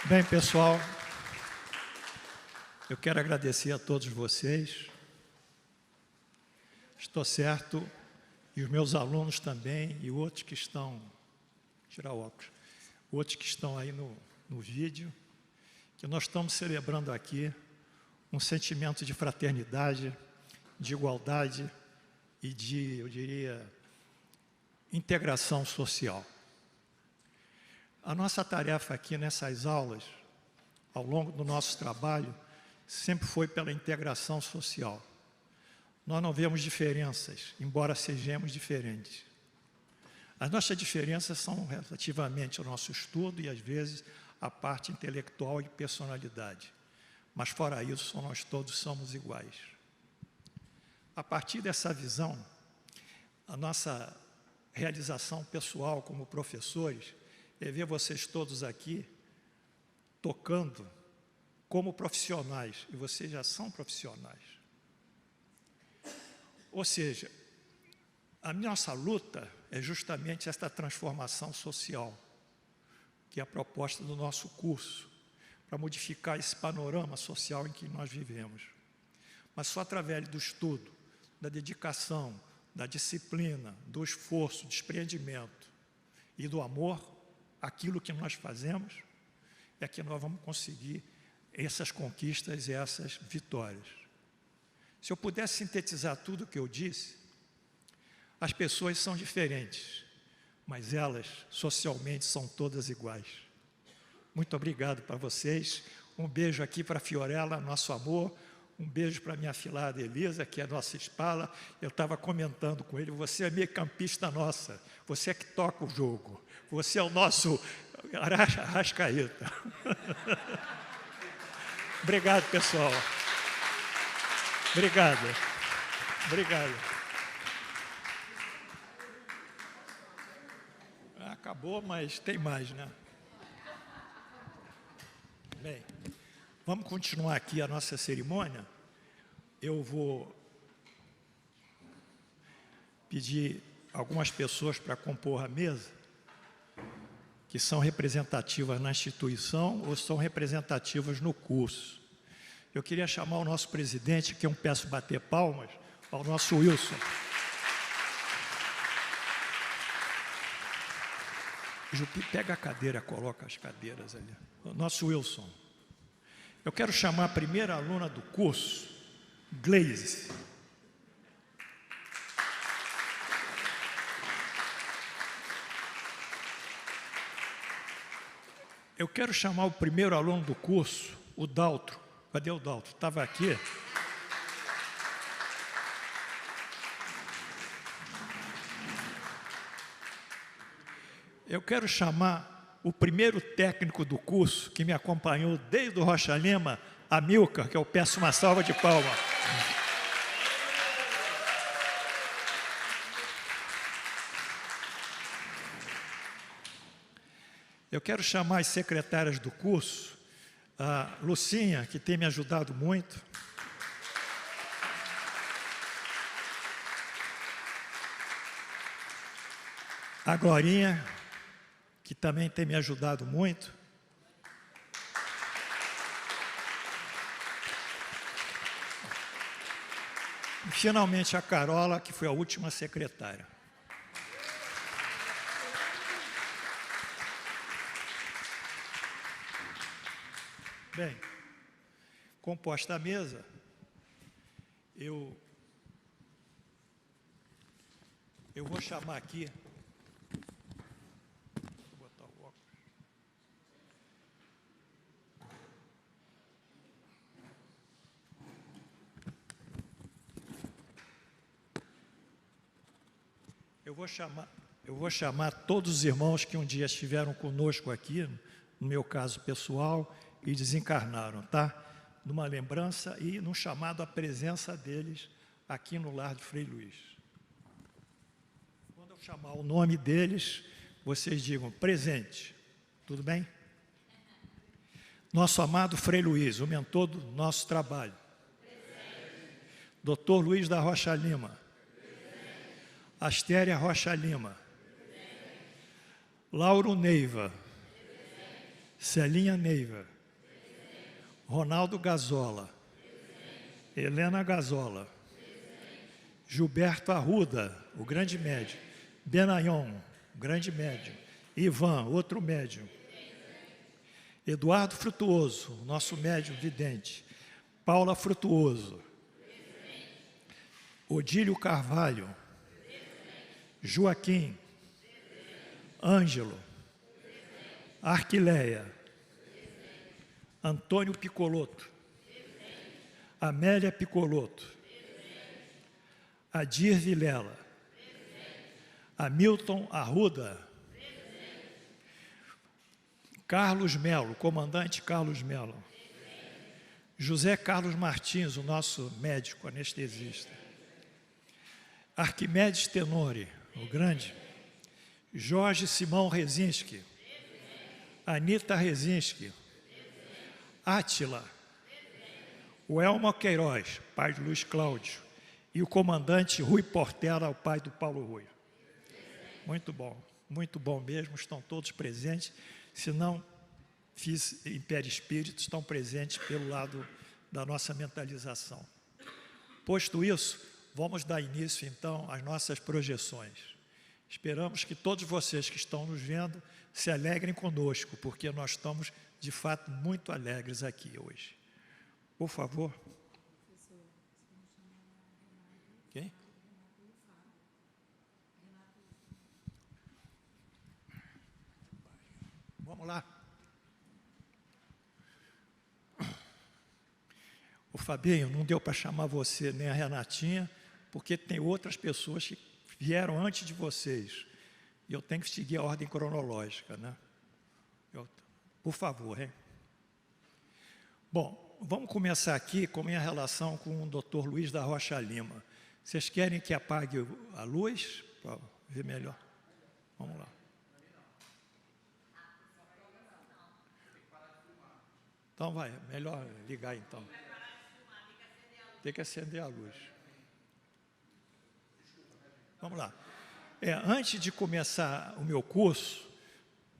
Bem, pessoal, eu quero agradecer a todos vocês. Estou certo, e os meus alunos também, e outros que estão, tirar o óculos, outros que estão aí no vídeo, que nós estamos celebrando aqui um sentimento de fraternidade, de igualdade e de, eu diria, integração social. A nossa tarefa aqui nessas aulas, ao longo do nosso trabalho, sempre foi pela integração social. Nós não vemos diferenças, embora sejamos diferentes. As nossas diferenças são relativamente ao nosso estudo e, às vezes, a parte intelectual e personalidade. Mas, fora isso, nós todos somos iguais. A partir dessa visão, a nossa realização pessoal como professores é ver vocês todos aqui tocando como profissionais, e vocês já são profissionais. Ou seja, a nossa luta é justamente esta transformação social, que é a proposta do nosso curso, para modificar esse panorama social em que nós vivemos. Mas só através do estudo, da dedicação, da disciplina, do esforço, do desprendimento e do amor, aquilo que nós fazemos, é que nós vamos conseguir essas conquistas e essas vitórias. Se eu pudesse sintetizar tudo o que eu disse, as pessoas são diferentes, mas elas, socialmente, são todas iguais. Muito obrigado para vocês. Um beijo aqui para a Fiorella, nosso amor. Um beijo para a minha afilhada Elisa, que é a nossa espala. Eu estava comentando com ele, você é meio campista nossa, você é que toca o jogo, você é o nosso Arrascaeta. Obrigado, pessoal. Obrigado. Obrigado. Acabou, mas tem mais, né? Bem, vamos continuar aqui a nossa cerimônia. Eu vou pedir algumas pessoas para compor a mesa, que são representativas na instituição ou são representativas no curso. Eu queria chamar o nosso presidente, que eu peço bater palmas, ao nosso Wilson. Jupi, pega a cadeira, coloca as cadeiras ali. O nosso Wilson. Eu quero chamar a primeira aluna do curso, Gleise. Eu quero chamar o primeiro aluno do curso, o Daltro. Cadê o Daltro? Estava aqui. Eu quero chamar o primeiro técnico do curso, que me acompanhou desde o Rocha Lima, Amilcar, que eu peço uma salva de palmas. Eu quero chamar as secretárias do curso, a Lucinha, que tem me ajudado muito. A Glorinha, que também tem me ajudado muito. E, finalmente, a Carola, que foi a última secretária. Bem, composta a mesa, eu vou chamar aqui, vou botar o óculos. Eu vou chamar todos os irmãos que um dia estiveram conosco aqui, no meu caso pessoal, e desencarnaram, tá? Numa lembrança e num chamado à presença deles aqui no lar de Frei Luiz. Quando eu chamar o nome deles, vocês digam presente, tudo bem? Nosso amado Frei Luiz, o mentor do nosso trabalho. Presente. Dr. Luiz da Rocha Lima. Presente. Astéria Rocha Lima. Presente. Lauro Neiva. Presente. Celinha Neiva, Ronaldo Gazola, Helena Gazola, Gilberto Arruda, o grande médium, Benayon, o grande médium, Ivan, outro médium, Eduardo Frutuoso, nosso médium vidente, Paula Frutuoso, Odílio Carvalho, Joaquim, Ângelo, Arquileia, Antônio Picoloto, Amélia Picoloto, Adir Vilela, Hamilton Arruda, Carlos Melo, comandante Carlos Melo, José Carlos Martins, o nosso médico anestesista, Arquimedes Tenori, o grande, Jorge Simão Rezinski, Anita Rezinski, Átila, o Elmo Queiroz, pai de Luiz Cláudio, e o comandante Rui Portela, o pai do Paulo Rui. Muito bom mesmo, estão todos presentes, se não fiz em perispírito, estão presentes pelo lado da nossa mentalização. Posto isso, vamos dar início então às nossas projeções. Esperamos que todos vocês que estão nos vendo se alegrem conosco, porque nós estamos de fato muito alegres aqui hoje. Por favor. Quem? Vamos lá. O Fabinho, não deu para chamar você nem a Renatinha, porque tem outras pessoas que vieram antes de vocês. E eu tenho que seguir a ordem cronológica, né? Por favor, hein? Bom, vamos começar aqui com a minha relação com o Dr. Luiz da Rocha Lima. Vocês querem que apague a luz para ver melhor? Vamos lá. Então vai, melhor ligar então. Tem que acender a luz. Vamos lá. Antes de começar o meu curso,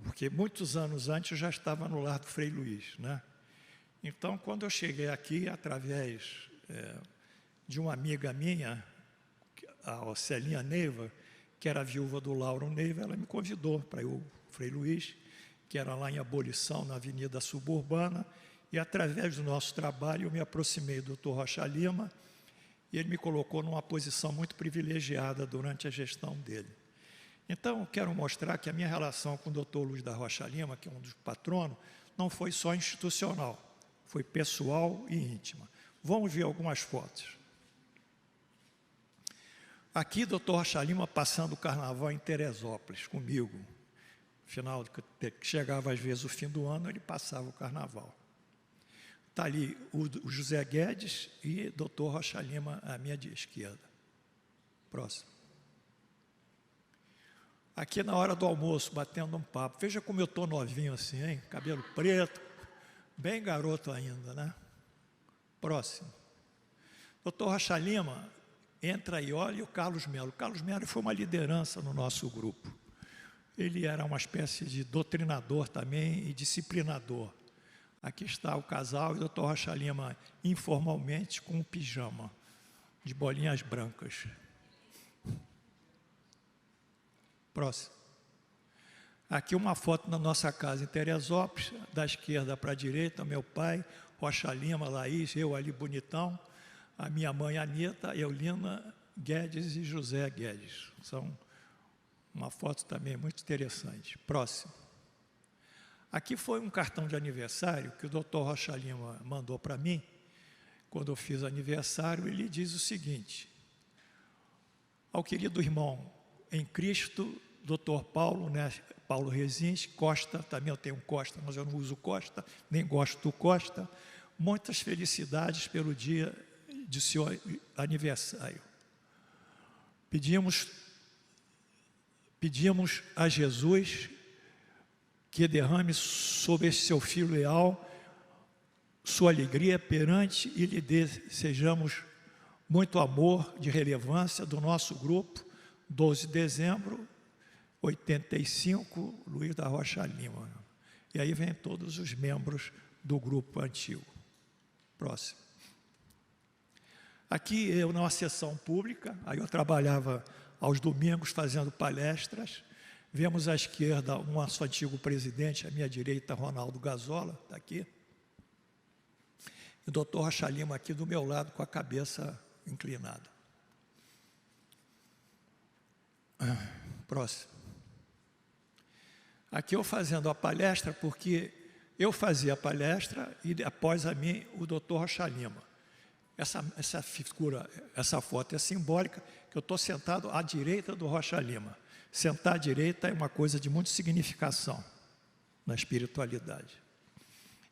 porque muitos anos antes eu já estava no lar do Frei Luiz, né? Então, quando eu cheguei aqui, através de uma amiga minha, a Celinha Neiva, que era viúva do Lauro Neiva, ela me convidou para ir ao Frei Luiz, que era lá em Abolição, na Avenida Suburbana, e através do nosso trabalho eu me aproximei do Dr. Rocha Lima, e ele me colocou numa posição muito privilegiada durante a gestão dele. Então, eu quero mostrar que a minha relação com o Dr. Luiz da Rocha Lima, que é um dos patronos, não foi só institucional, foi pessoal e íntima. Vamos ver algumas fotos. Aqui, Dr. Rocha Lima passando o carnaval em Teresópolis, comigo. Final, que chegava às vezes o fim do ano, ele passava o carnaval. Está ali o José Guedes e Dr. Rocha Lima à minha esquerda. Próximo. Aqui na hora do almoço, batendo um papo. Veja como eu estou novinho assim, hein? Cabelo preto, bem garoto ainda, né? Próximo. Dr. Rocha Lima entra e olha, e o Carlos Melo. O Carlos Melo foi uma liderança no nosso grupo. Ele era uma espécie de doutrinador também e disciplinador. Aqui está o casal e o Dr. Rocha Lima informalmente com um pijama de bolinhas brancas. Próximo. Aqui uma foto na nossa casa em Teresópolis, da esquerda para a direita, meu pai, Rocha Lima, Laís, eu ali bonitão, a minha mãe Anita, Eulina Guedes e José Guedes. São uma foto também muito interessante. Próximo. Aqui foi um cartão de aniversário que o Dr. Rocha Lima mandou para mim. Quando eu fiz aniversário, ele diz o seguinte: ao querido irmão em Cristo, Dr. Paulo, né, Paulo Rezins, Costa, também eu tenho um Costa, mas eu não uso Costa, nem gosto do Costa, muitas felicidades pelo dia de seu aniversário. Pedimos a Jesus que derrame sobre esse seu filho leal sua alegria perante e lhe desejamos muito amor de relevância do nosso grupo, 12 de dezembro, 85, Luiz da Rocha Lima. E aí vem todos os membros do grupo antigo. Próximo. Aqui eu numa sessão pública, aí eu trabalhava aos domingos fazendo palestras. Vemos à esquerda o nosso antigo presidente, à minha direita, Ronaldo Gazola, está aqui. E o doutor Rocha Lima aqui do meu lado com a cabeça inclinada. Próximo. Aqui eu fazendo a palestra, porque eu fazia a palestra e após a mim o doutor Rocha Lima. Essa figura, essa foto é simbólica, que eu estou sentado à direita do Rocha Lima. Sentar à direita é uma coisa de muita significação na espiritualidade.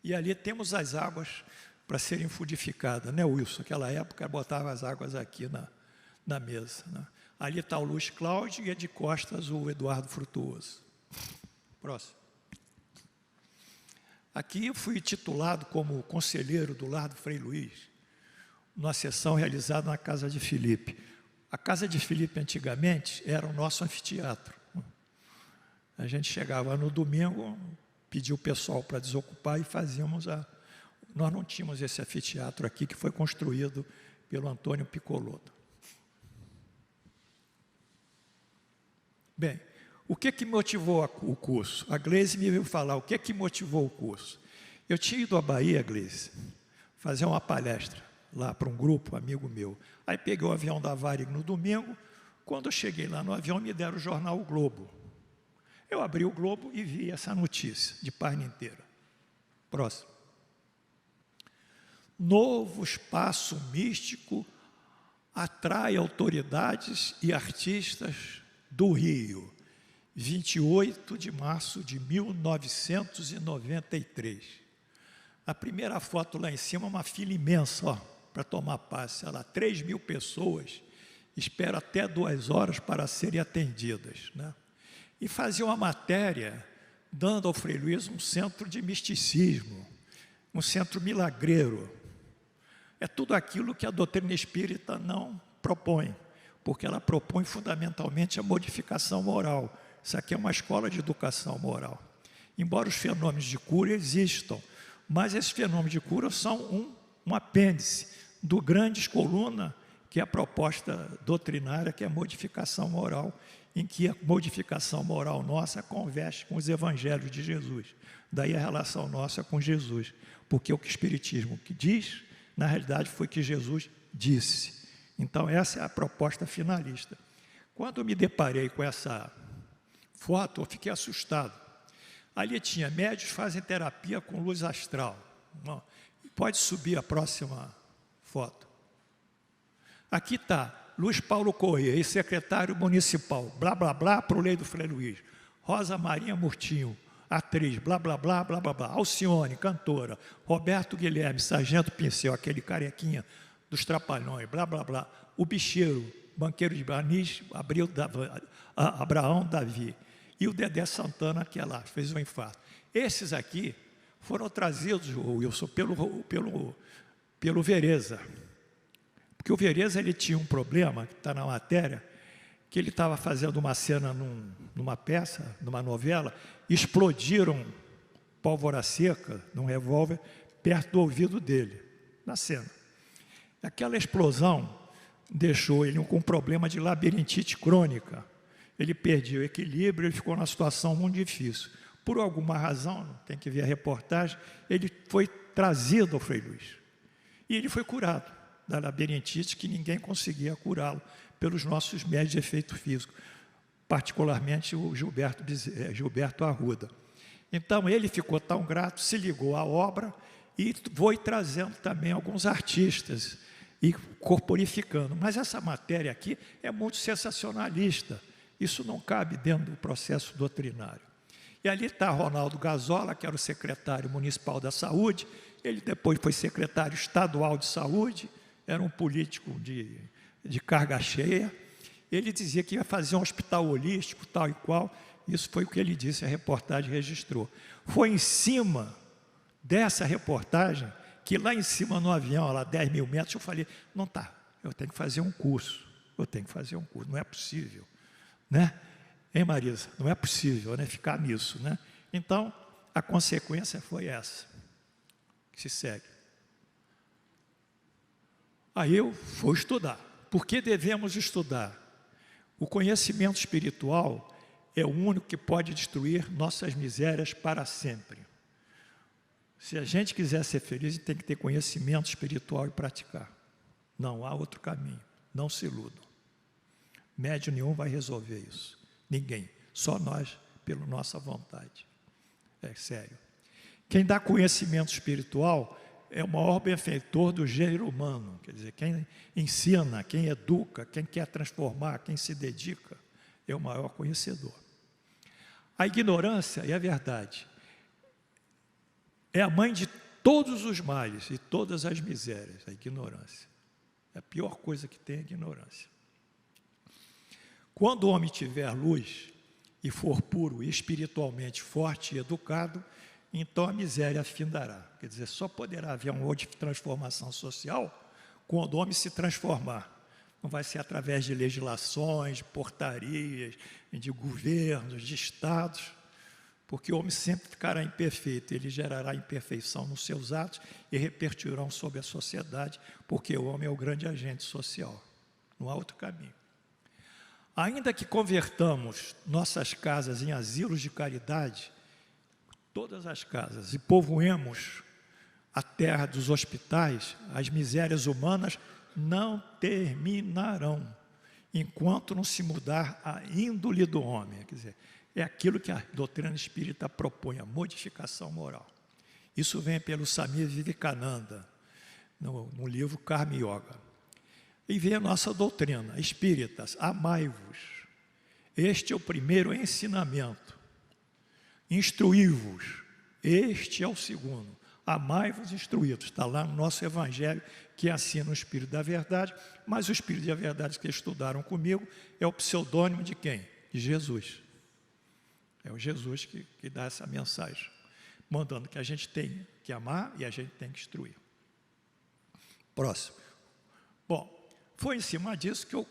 E ali temos as águas para serem fluidificadas, né, Wilson? Naquela época botava as águas aqui na mesa, né? Ali está o Luiz Cláudio e de costas o Eduardo Frutuoso. Próximo. Aqui eu fui titulado como conselheiro do Lar do Frei Luiz, numa sessão realizada na Casa de Filipe. A Casa de Filipe, antigamente, era o nosso anfiteatro. A gente chegava no domingo, pedia o pessoal para desocupar e fazíamos a... Nós não tínhamos esse anfiteatro aqui, que foi construído pelo Antônio Piccolotto. Bem, o que motivou o curso? A Gleise me veio falar, o que motivou o curso? Eu tinha ido à Bahia, Gleise, fazer uma palestra lá para um grupo, amigo meu. Aí peguei o avião da Varig no domingo. Quando eu cheguei lá no avião, me deram o jornal O Globo. Eu abri o Globo e vi essa notícia de página inteira. Próximo. Novo espaço místico atrai autoridades e artistas do Rio. 28 de março de 1993. A primeira foto lá em cima, uma fila imensa, ó, para tomar passe. Olha lá, 3.000 pessoas esperam até 2 horas para serem atendidas, né? E fazia uma matéria dando ao Frei Luiz um centro de misticismo, um centro milagreiro. É tudo aquilo que a doutrina espírita não propõe, porque ela propõe fundamentalmente a modificação moral. Isso aqui é uma escola de educação moral. Embora os fenômenos de cura existam, mas esses fenômenos de cura são um apêndice do grande coluna, que é a proposta doutrinária, que é a modificação moral, em que a modificação moral nossa converge com os evangelhos de Jesus. Daí a relação nossa com Jesus, porque o que o Espiritismo que diz, na realidade foi que Jesus disse. Então essa é a proposta finalista. Quando eu me deparei com essa foto, eu fiquei assustado. Ali tinha médios que fazem terapia com luz astral. Pode subir a próxima foto. Aqui está Luiz Paulo Corrêa, ex-secretário municipal, blá, blá, blá, para o Lei do Frei Luiz. Rosa Maria Murtinho, atriz, blá, blá, blá, blá, blá, blá. Alcione, cantora. Roberto Guilherme, sargento pincel, aquele carequinha dos Trapalhões, blá, blá, blá. O bicheiro, banqueiro de Banis, Abraão Davi. E o Dedé Santana, que é lá, fez um infarto. Esses aqui foram trazidos, Wilson, pelo Vereza. Porque o Vereza ele tinha um problema, que está na matéria, que ele estava fazendo uma cena numa peça, numa novela, explodiram pólvora seca, num revólver, perto do ouvido dele, na cena. Aquela explosão deixou ele com um problema de labirintite crônica. Ele perdeu o equilíbrio, ele ficou numa situação muito difícil. Por alguma razão, tem que ver a reportagem, ele foi trazido ao Frei Luiz. E ele foi curado da labirintite, que ninguém conseguia curá-lo pelos nossos médios de efeito físico, particularmente o Gilberto Arruda. Então ele ficou tão grato, se ligou à obra e foi trazendo também alguns artistas e corporificando. Mas essa matéria aqui é muito sensacionalista, isso não cabe dentro do processo doutrinário. E ali está Ronaldo Gazola, que era o secretário municipal da saúde, ele depois foi secretário estadual de saúde, era um político de carga cheia. Ele dizia que ia fazer um hospital holístico, tal e qual. Isso foi o que ele disse, a reportagem registrou. Foi em cima dessa reportagem, que lá em cima no avião, lá 10.000 metros, eu falei, não tá, eu tenho que fazer um curso, não é possível, né? Hein, Marisa? Não é possível, né, ficar nisso, né? Então, a consequência foi essa, que se segue. Aí eu fui estudar. Por que devemos estudar? O conhecimento espiritual é o único que pode destruir nossas misérias para sempre. Se a gente quiser ser feliz, tem que ter conhecimento espiritual e praticar. Não há outro caminho. Não se iludam. Médium nenhum vai resolver isso. Ninguém. Só nós, pela nossa vontade. É sério. Quem dá conhecimento espiritual é o maior benfeitor do gênero humano. Quer dizer, quem ensina, quem educa, quem quer transformar, quem se dedica, é o maior conhecedor. A ignorância, é a verdade, é a mãe de todos os males e todas as misérias, a ignorância. É a pior coisa que tem a ignorância. Quando o homem tiver luz e for puro e espiritualmente forte e educado, então a miséria afindará. Quer dizer, só poderá haver uma outra transformação social quando o homem se transformar. Não vai ser através de legislações, de portarias, de governos, de estados, porque o homem sempre ficará imperfeito, ele gerará imperfeição nos seus atos e repercutirão sobre a sociedade, porque o homem é o grande agente social. Não há outro caminho. Ainda que convertamos nossas casas em asilos de caridade, todas as casas, e povoemos a terra dos hospitais, as misérias humanas não terminarão, enquanto não se mudar a índole do homem. Quer dizer, é aquilo que a doutrina espírita propõe, a modificação moral. Isso vem pelo Swami Vivekananda, no livro Karma Yoga. E vem a nossa doutrina, espíritas, amai-vos. Este é o primeiro ensinamento. Instruí-vos. Este é o segundo. Amai-vos instruídos. Está lá no nosso Evangelho, que assina o Espírito da Verdade, mas o Espírito da Verdade que estudaram comigo é o pseudônimo de quem? De Jesus. É o Jesus que dá essa mensagem, mandando que a gente tem que amar e a gente tem que instruir. Próximo. Bom, foi em cima disso que eu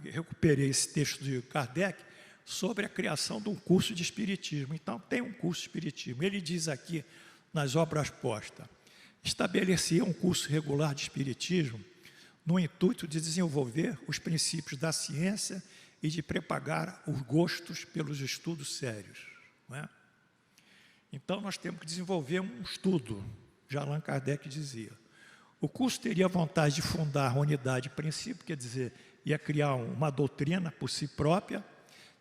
recuperei esse texto de Kardec sobre a criação de um curso de Espiritismo. Então, tem um curso de Espiritismo. Ele diz aqui, nas obras postas, estabelecia um curso regular de Espiritismo no intuito de desenvolver os princípios da ciência e de propagar os gostos pelos estudos sérios. Não é? Então, nós temos que desenvolver um estudo, já Allan Kardec dizia. O curso teria a vontade de fundar a unidade de princípio, quer dizer, ia criar uma doutrina por si própria,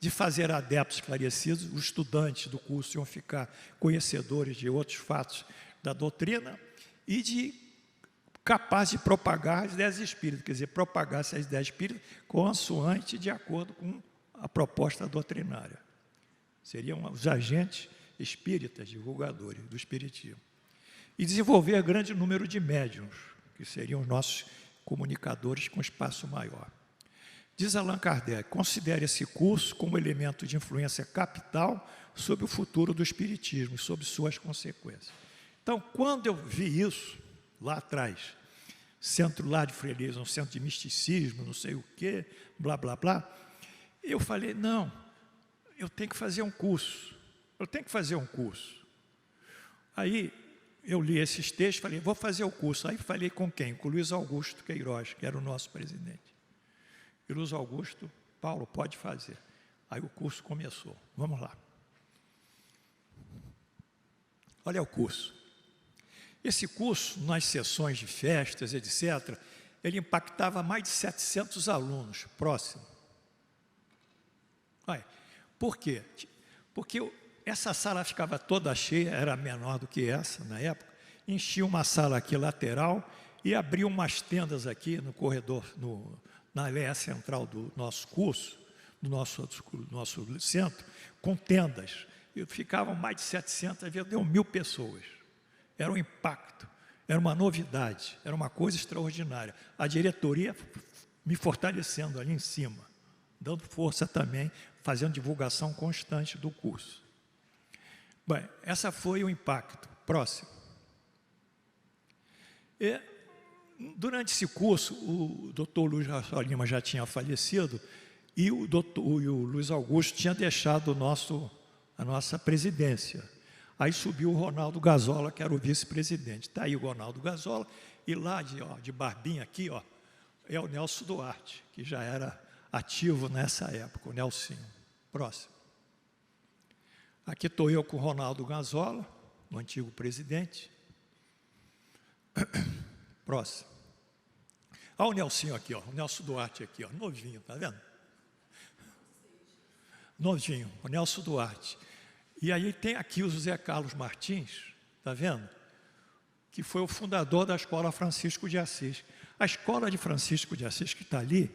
de fazer adeptos esclarecidos, os estudantes do curso iam ficar conhecedores de outros fatos da doutrina e de capaz de propagar as ideias espíritas, quer dizer, propagar essas ideias espíritas consoante de acordo com a proposta doutrinária. Seriam os agentes espíritas, divulgadores do espiritismo. E desenvolver grande número de médiuns, que seriam os nossos comunicadores com espaço maior. Diz Allan Kardec, considere esse curso como elemento de influência capital sobre o futuro do espiritismo e sobre suas consequências. Então, quando eu vi isso, lá atrás, centro lá de Freireza, um centro de misticismo, não sei o quê, blá, blá, blá, eu falei, não, eu tenho que fazer um curso, Aí, eu li esses textos, falei, vou fazer o curso. Aí falei com quem? Com o Luiz Augusto Queiroz, que era o nosso presidente. E Luiz Augusto, Paulo, pode fazer. Aí o curso começou. Vamos lá. Olha o curso. Esse curso, nas sessões de festas, etc., ele impactava mais de 700 alunos próximos. Por quê? Porque essa sala ficava toda cheia, era menor do que essa na época, enchia uma sala aqui lateral e abria umas tendas aqui no corredor, na área central do nosso curso, do nosso centro, com tendas. E ficavam mais de 700, deu 1000 pessoas. Era um impacto, era uma novidade, era uma coisa extraordinária. A diretoria me fortalecendo ali em cima, dando força também, fazendo divulgação constante do curso. Bem, essa foi o impacto. Próximo. E, durante esse curso, o doutor Luiz Lima já tinha falecido e o Luiz Augusto tinha deixado a nossa presidência. Aí subiu o Ronaldo Gazola, que era o vice-presidente. Está aí o Ronaldo Gazola, e lá de barbinha aqui, ó, é o Nelson Duarte, que já era ativo nessa época, o Nelsinho. Próximo. Aqui estou eu com o Ronaldo Gazola, o antigo presidente. Próximo. Olha o Nelsinho aqui, ó, o Nelson Duarte aqui, ó, novinho, tá vendo? Novinho, o Nelson Duarte. E aí tem aqui o José Carlos Martins, tá vendo? Que foi o fundador da Escola Francisco de Assis. A Escola de Francisco de Assis, que está ali,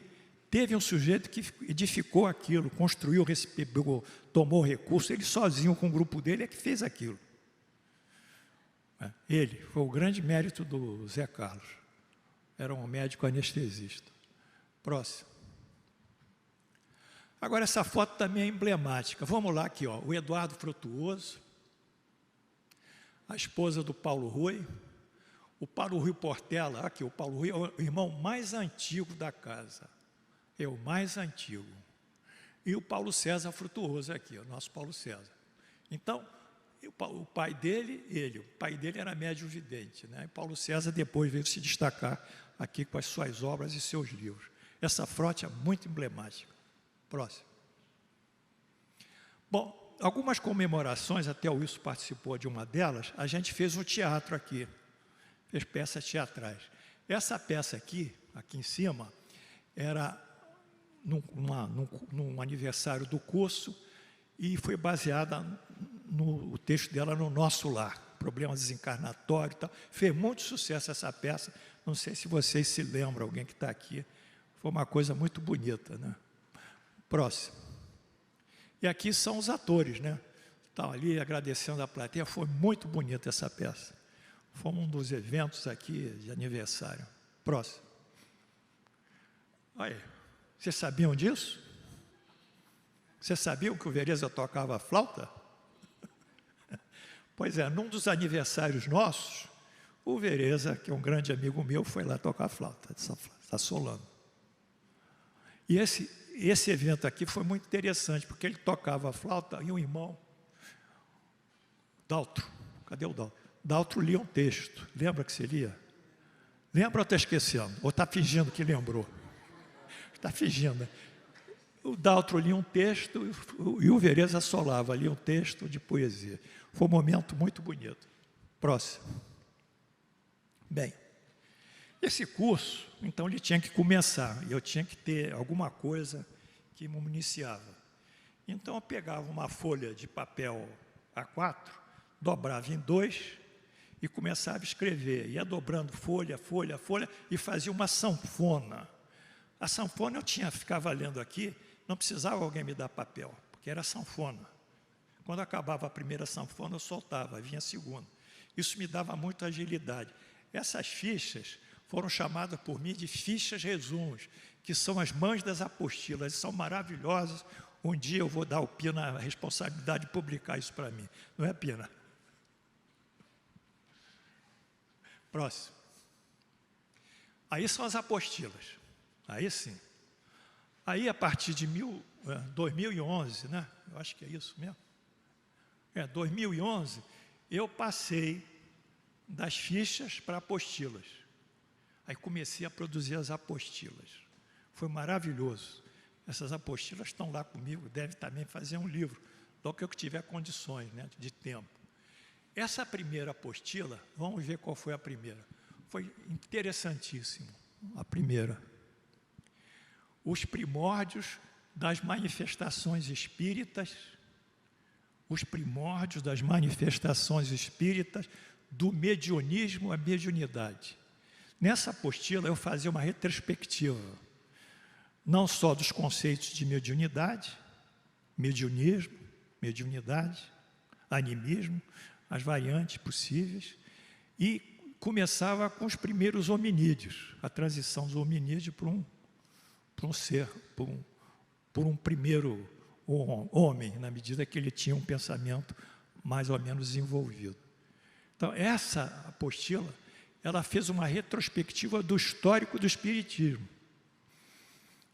teve um sujeito que edificou aquilo, construiu, tomou recurso, ele sozinho com o grupo dele é que fez aquilo. Ele, foi o grande mérito do Zé Carlos. Era um médico anestesista. Próximo. Agora, essa foto também é emblemática. Vamos lá aqui, ó, o Eduardo Frutuoso, a esposa do Paulo Rui, o Paulo Rui Portela, aqui, o Paulo Rui é o irmão mais antigo da casa, é o mais antigo. E o Paulo César Frutuoso aqui, o nosso Paulo César. Então, o pai dele era médium vidente, né? E Paulo César depois veio se destacar aqui com as suas obras e seus livros. Essa frota é muito emblemática. Próximo. Bom, algumas comemorações, até o Wilson participou de uma delas, a gente fez um teatro aqui, fez peças teatrais. Essa peça aqui em cima, era num aniversário do curso e foi baseada no texto dela no Nosso Lar, problema desencarnatório e tal. Fez muito sucesso essa peça, não sei se vocês se lembram, alguém que está aqui, foi uma coisa muito bonita, né? Próximo. E aqui são os atores, né? Estão ali agradecendo a plateia, foi muito bonita essa peça. Foi um dos eventos aqui de aniversário. Próximo. Aí, vocês sabiam disso? Vocês sabiam que o Vereza tocava flauta? Pois é, num dos aniversários nossos, o Vereza, que é um grande amigo meu, foi lá tocar flauta, está solando. E esse evento aqui foi muito interessante, porque ele tocava a flauta e um irmão, Daltro, cadê o Daltro? Daltro lia um texto, lembra que você lia? Lembra ou está esquecendo? Ou está fingindo que lembrou? Está fingindo. O Daltro lia um texto e o Vereza solava, lia um texto de poesia. Foi um momento muito bonito. Próximo. Bem, esse curso, então, ele tinha que começar, e eu tinha que ter alguma coisa que me municiava. Então, eu pegava uma folha de papel A4, dobrava em 2 e começava a escrever. Ia dobrando folha, folha, folha, e fazia uma sanfona. A sanfona eu ficava lendo aqui, não precisava alguém me dar papel, porque era sanfona. Quando acabava a primeira sanfona, eu soltava, vinha a segunda. Isso me dava muita agilidade. Essas fichas foram chamadas por mim de fichas resumos, que são as mães das apostilas, são maravilhosas. Um dia eu vou dar ao Pina a responsabilidade de publicar isso para mim. Não é, Pina? Próximo. Aí são as apostilas. Aí sim. Aí, a partir de 2011, né? Eu acho que é isso mesmo. 2011, eu passei das fichas para apostilas. Aí comecei a produzir as apostilas. Foi maravilhoso. Essas apostilas estão lá comigo, deve também fazer um livro, logo que eu tiver condições, né, de tempo. Essa primeira apostila, vamos ver qual foi a primeira. Foi interessantíssimo, a primeira. Os primórdios das manifestações espíritas, os primórdios das manifestações espíritas, do mediunismo à mediunidade. Nessa apostila eu fazia uma retrospectiva, não só dos conceitos de mediunidade, mediunismo, mediunidade, animismo, as variantes possíveis, e começava com os primeiros hominídeos, a transição dos hominídeos para um ser, por um primeiro homem, na medida que ele tinha um pensamento mais ou menos desenvolvido. Então, essa apostila, ela fez uma retrospectiva do histórico do Espiritismo.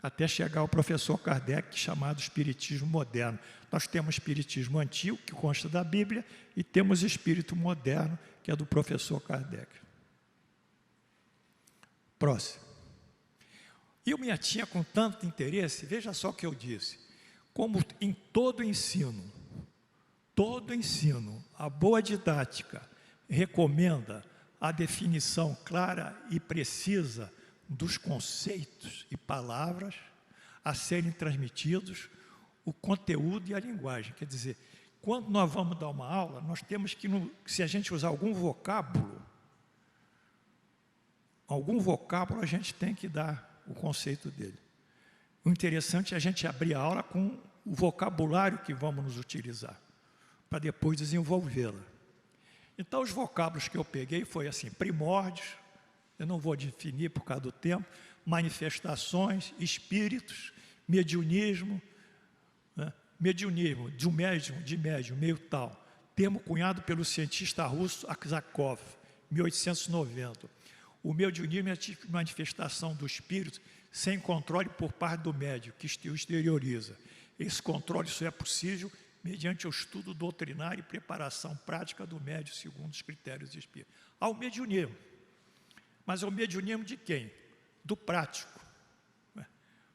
até chegar ao professor Kardec, chamado Espiritismo Moderno. Nós temos Espiritismo Antigo, que consta da Bíblia, e temos Espírito Moderno, que é do professor Kardec. Próximo. E eu me atinha com tanto interesse, veja só o que eu disse, como em todo ensino, a boa didática recomenda a definição clara e precisa dos conceitos e palavras a serem transmitidos, o conteúdo e a linguagem. Quer dizer, quando nós vamos dar uma aula, nós temos que, se a gente usar algum vocábulo, a gente tem que dar o conceito dele. O interessante é a gente abrir a aula com o vocabulário que vamos nos utilizar, para depois desenvolvê-la. Então, os vocábulos que eu peguei foi assim, primórdios, eu não vou definir por causa do tempo, manifestações, espíritos, mediunismo, né? Mediunismo, de médium, meio tal, termo cunhado pelo cientista russo Aksakov, 1890. O mediunismo é a manifestação do espírito sem controle por parte do médium, que o exterioriza. Esse controle só é possível mediante o estudo doutrinário e preparação prática do médium, segundo os critérios de espírito. Há o mediunismo. Mas é o mediunismo de quem? Do prático.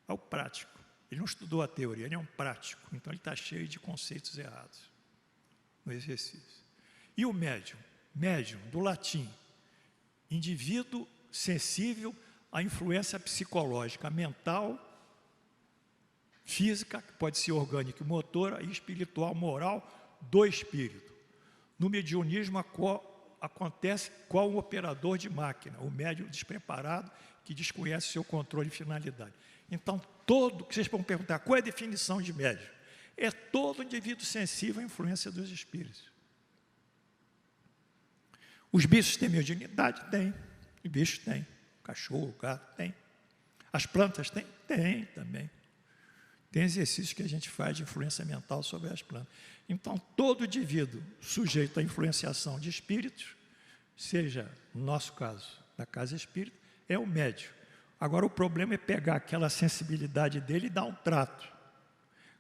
É o prático. Ele não estudou a teoria, ele é um prático. Então, ele está cheio de conceitos errados no exercício. E o médium? Médium, do latim. Indivíduo sensível à influência psicológica, mental, física, que pode ser orgânica e motora, e espiritual, moral, do espírito. No mediunismo, acontece qual o operador de máquina, o médium despreparado que desconhece seu controle e finalidade. Então, vocês vão perguntar, qual é a definição de médium? É todo indivíduo sensível à influência dos espíritos. Os bichos têm mediunidade? Tem. Os bichos têm. Cachorro, gato, tem. As plantas têm? Tem também. Tem exercícios que a gente faz de influência mental sobre as plantas. Então, todo indivíduo sujeito à influenciação de espíritos, seja, no nosso caso, da casa espírita, é o médium. Agora, o problema é pegar aquela sensibilidade dele e dar um trato.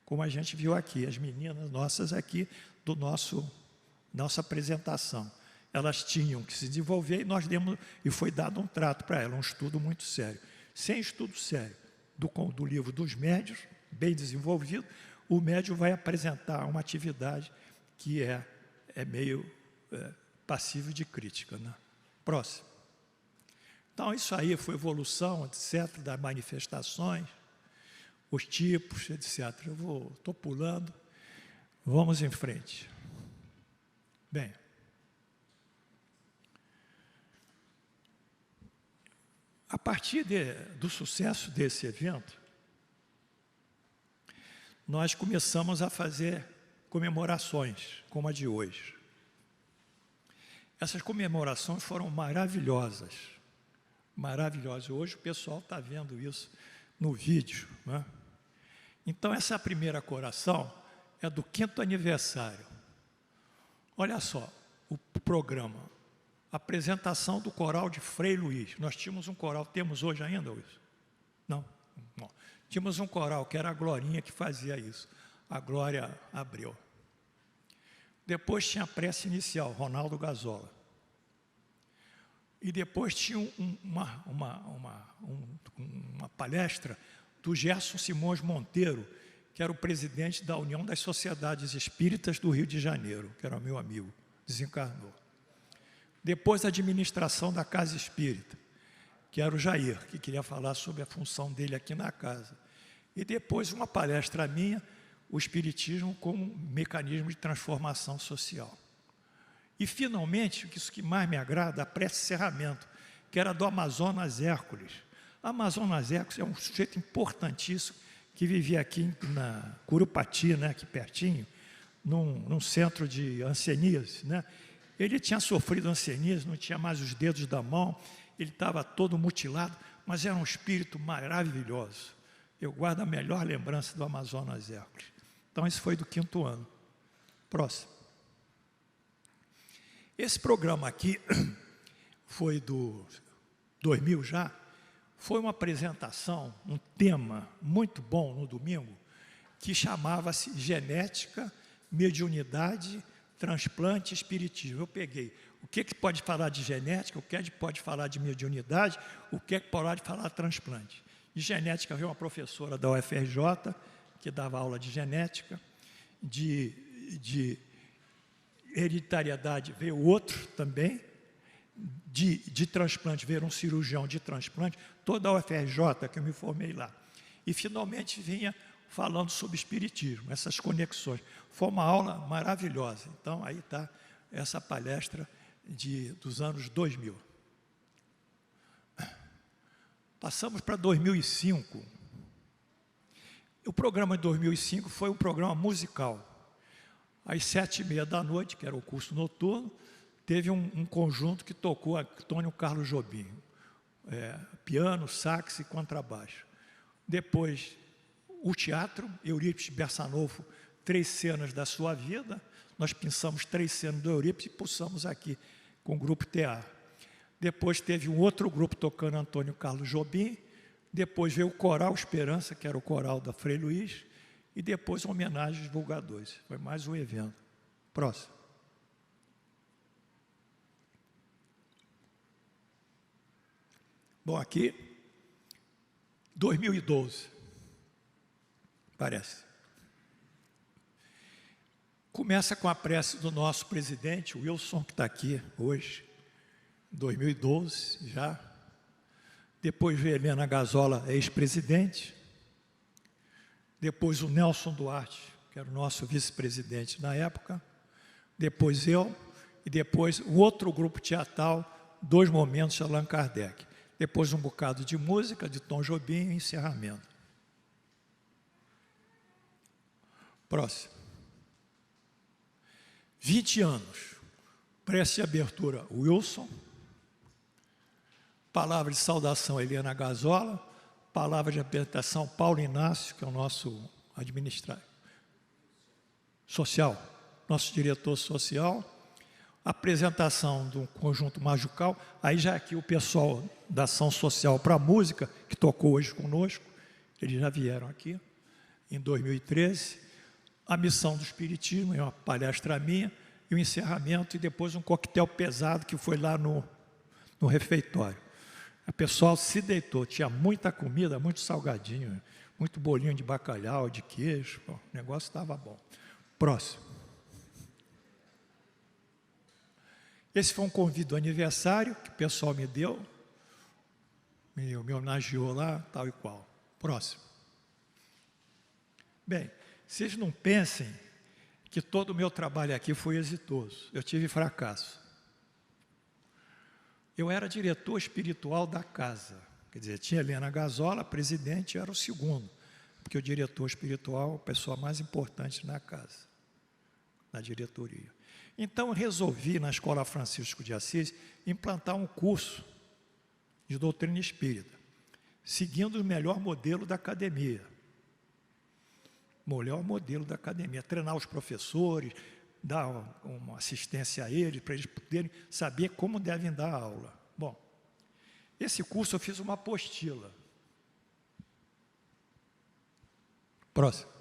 Como a gente viu aqui, as meninas nossas aqui do nossa apresentação. Elas tinham que se desenvolver e nós demos, e foi dado um trato para elas, um estudo muito sério. Sem estudo sério do livro dos médiuns, bem desenvolvido, o médium vai apresentar uma atividade que é meio passível de crítica, né? Próximo. Então, isso aí foi evolução, etc., das manifestações, os tipos, etc. Eu estou pulando, vamos em frente. Bem, a partir do sucesso desse evento, nós começamos a fazer comemorações, como a de hoje. Essas comemorações foram maravilhosas, maravilhosas. Hoje o pessoal está vendo isso no vídeo, né? Então, essa primeira coração é do 5º aniversário. Olha só, o programa, apresentação do coral de Frei Luiz. Nós tínhamos um coral, temos hoje ainda, Luiz? Não? Não. Tínhamos um coral que era a Glorinha que fazia isso, a Glória Abreu. Depois tinha a prece inicial, Ronaldo Gazola. E depois tinha uma palestra do Gerson Simões Monteiro, que era o presidente da União das Sociedades Espíritas do Rio de Janeiro, que era meu amigo, desencarnou. Depois a administração da Casa Espírita, que era o Jair, que queria falar sobre a função dele aqui na casa. E depois uma palestra minha, o Espiritismo como mecanismo de transformação social. E, finalmente, isso que mais me agrada, a pré-encerramento, que era do Amazonas Hércules. A Amazonas Hércules é um sujeito importantíssimo que vivia aqui na Curupati, né, aqui pertinho, num centro de hanseníase, né? Ele tinha sofrido hanseníase, não tinha mais os dedos da mão, ele estava todo mutilado, mas era um espírito maravilhoso. Eu guardo a melhor lembrança do Amazonas Hércules. Então, esse foi do 5º ano. Próximo. Esse programa aqui foi do 2000 já, foi uma apresentação, um tema muito bom no domingo, que chamava-se Genética, Mediunidade, Transplante e Espiritismo. Eu peguei o que pode falar de genética, o que pode falar de mediunidade, o que pode falar de transplante. De genética veio uma professora da UFRJ, que dava aula de genética, de hereditariedade veio outro também, de transplante veio um cirurgião de transplante, toda a UFRJ que eu me formei lá. E finalmente vinha falando sobre espiritismo, essas conexões. Foi uma aula maravilhosa. Então, aí está essa palestra dos anos 2000. Passamos para 2005. O programa de 2005 foi um programa musical. Às 7h30 da noite, que era o curso noturno, teve um conjunto que tocou Antônio Carlos Jobim. Piano, sax e contrabaixo. Depois, o teatro, Eurípides Barçanufo, 3 cenas da sua vida. Nós pensamos 3 cenas do Eurípides e pulsamos aqui com o grupo TA. Depois teve um outro grupo tocando Antônio Carlos Jobim. Depois veio o Coral Esperança, que era o coral da Frei Luiz. E depois uma homenagem aos divulgadores. Foi mais um evento. Próximo. Bom, aqui, 2012. Parece. Começa com a prece do nosso presidente, Wilson, que está aqui hoje, 2012 já. Depois veio Helena Gazola, ex-presidente. Depois o Nelson Duarte, que era o nosso vice-presidente na época. Depois eu. E depois o outro grupo teatral, 2 momentos de Allan Kardec. Depois um bocado de música, de Tom Jobim e encerramento. Próximo. 20 anos. Prece de abertura, Wilson. Palavra de saudação, Helena Gazola. Palavra de apresentação, Paulo Inácio, que é o nosso administrador social, nosso diretor social. Apresentação do conjunto Majucal. Aí já aqui o pessoal da ação social para a música, que tocou hoje conosco, eles já vieram aqui, em 2013. A missão do Espiritismo, é uma palestra minha, e o encerramento, e depois um coquetel pesado que foi lá no refeitório. O pessoal se deitou, tinha muita comida, muito salgadinho, muito bolinho de bacalhau, de queijo, o negócio estava bom. Próximo. Esse foi um convite do aniversário que o pessoal me deu, me homenageou lá, tal e qual. Próximo. Bem, vocês não pensem que todo o meu trabalho aqui foi exitoso. Eu tive fracasso. Eu era diretor espiritual da casa. Quer dizer, tinha Helena Gazola, presidente, eu era o segundo. Porque o diretor espiritual é a pessoa mais importante na casa, na diretoria. Então, eu resolvi, na Escola Francisco de Assis, implantar um curso de doutrina espírita, seguindo o melhor modelo da academia. O melhor modelo da academia, treinar os professores, dar uma assistência a eles, para eles poderem saber como devem dar a aula. Bom, esse curso eu fiz uma apostila. Próximo.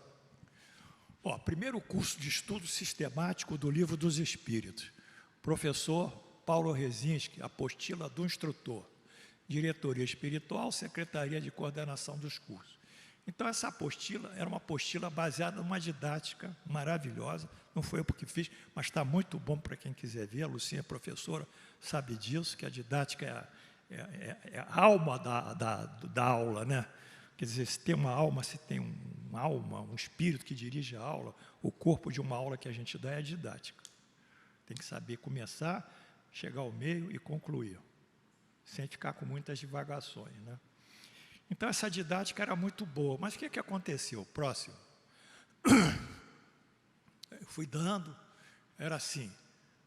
Ó, primeiro curso de estudo sistemático do Livro dos Espíritos. Professor Paulo Rezinski, apostila do instrutor. Diretoria Espiritual, Secretaria de Coordenação dos Cursos. Então, essa apostila era uma apostila baseada numa didática maravilhosa. Não foi eu que fiz, mas está muito bom para quem quiser ver. A Lucinha, professora, sabe disso, que a didática é a alma da aula, né? Quer dizer, se tem uma alma, se tem uma alma, um espírito que dirige a aula, o corpo de uma aula que a gente dá é a didática. Tem que saber começar, chegar ao meio e concluir, sem ficar com muitas divagações, né? Então, essa didática era muito boa. Mas o que aconteceu? Próximo. Eu fui dando, era assim,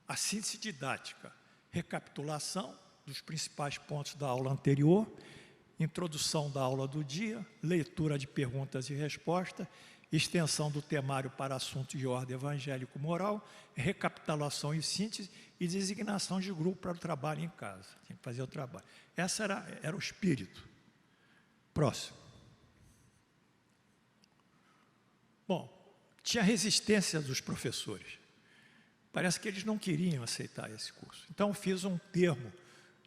a síntese didática, recapitulação dos principais pontos da aula anterior, introdução da aula do dia, leitura de perguntas e respostas, extensão do temário para assuntos de ordem evangélico-moral, recapitulação e síntese e designação de grupo para o trabalho em casa. Tem que fazer o trabalho. Esse era o espírito. Próximo. Bom, tinha resistência dos professores. Parece que eles não queriam aceitar esse curso. Então, fiz um termo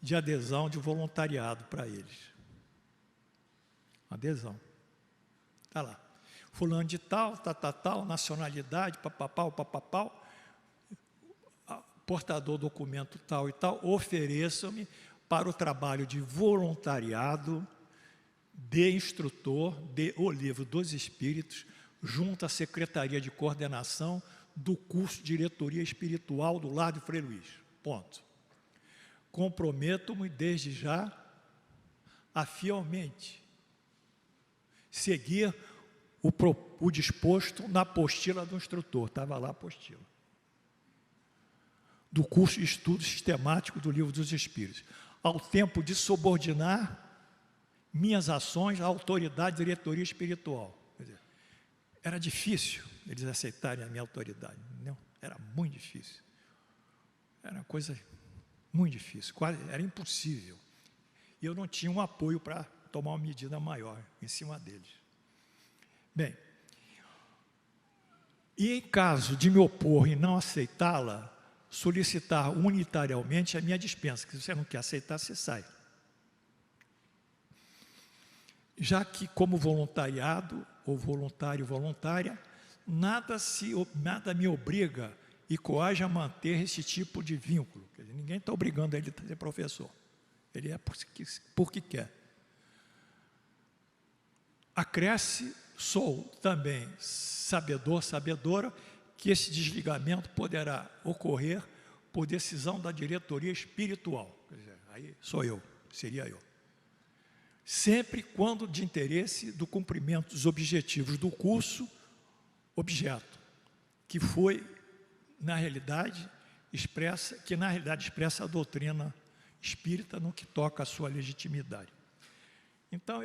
de adesão, de voluntariado para eles. Adesão. Está lá. Fulano de tal, tal, nacionalidade, papapau, portador documento tal e tal, ofereçam-me para o trabalho de voluntariado de instrutor de O Livro dos Espíritos, junto à Secretaria de Coordenação do curso de Diretoria Espiritual do Lar de Frei Luís. Ponto. Comprometo-me desde já a fielmente seguir o disposto na apostila do instrutor. Estava lá a apostila. Do curso de estudo sistemático do Livro dos Espíritos. Ao tempo de subordinar minhas ações à autoridade de diretoria espiritual. Quer dizer, era difícil eles aceitarem a minha autoridade. Não, era muito difícil. Era uma coisa muito difícil, quase era impossível. E eu não tinha um apoio para tomar uma medida maior em cima deles. Bem, e em caso de me opor e não aceitá-la, solicitar unitariamente a minha dispensa, que se você não quer aceitar, você sai. Já que, como voluntariado, ou voluntário, voluntária, nada me obriga e coage a manter esse tipo de vínculo. Quer dizer, ninguém está obrigando ele a ser professor. Ele é porque quer. Acresce, sou também sabedor, sabedora, que esse desligamento poderá ocorrer por decisão da diretoria espiritual. Quer dizer, aí sou eu, seria eu. Sempre quando de interesse do cumprimento dos objetivos do curso, objeto, que foi, na realidade, expressa a doutrina espírita no que toca à sua legitimidade. Então,